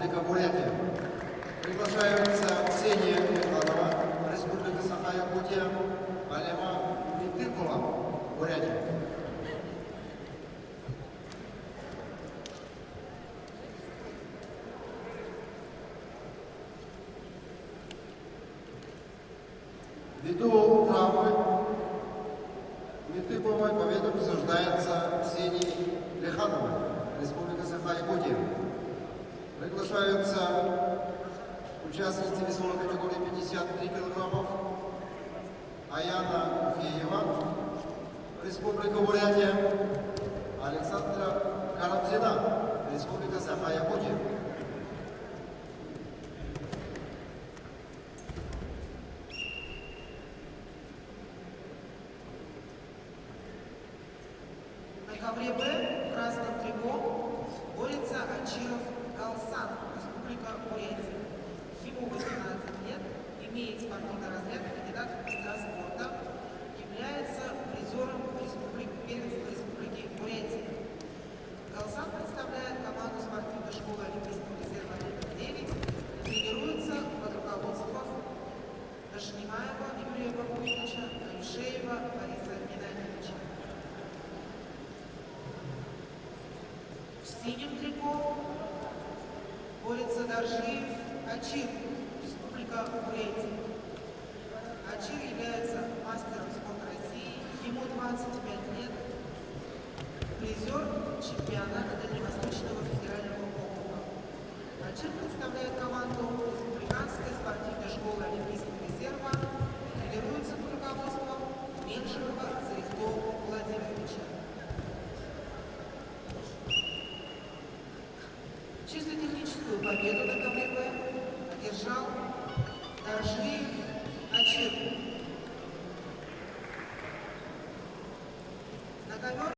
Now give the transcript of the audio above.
Республика Бурятия. Приглашаются Ксения Михайлова, Республика Саха-Якутия, Алема Митыкова, Бурятия. Ввиду травмы Митыковой победа присуждается Ксении Лехановой, Республика Саха-Якутия. Приглашаются участницы весовой категории 53 килограммов Аяна Феева, Республика Бурятия, Александра Карамзина, Республика Саха-Якутия. На ковре Б в красном трико борется Ачиров Галсан, Республика Бурятия. Ему 18 лет, имеет спортивный разряд кандидат в мастера спорта, является призером первенства Республики Бурятия. Галсан представляет команду спортивной школы Олимпийского резерва Олимпия-9 и тренируется под руководством Дашнимаева Юрия Бакуевича, Аюшеева Бориса Геннадьевича. В синем трико борется Доржиев Ачир, Республика Бурятия. Ачир является мастером спорта России, ему 25 лет, призер чемпионата Дальневосточного федерального округа. Ачир представляет команду Республиканской спортивной школы Олимпийского резерва, тренируется под руководством Меньшикова Заихто Владимировича. Численно-техническую победу на ковре Б одержал Доржиев Ачир. На ковер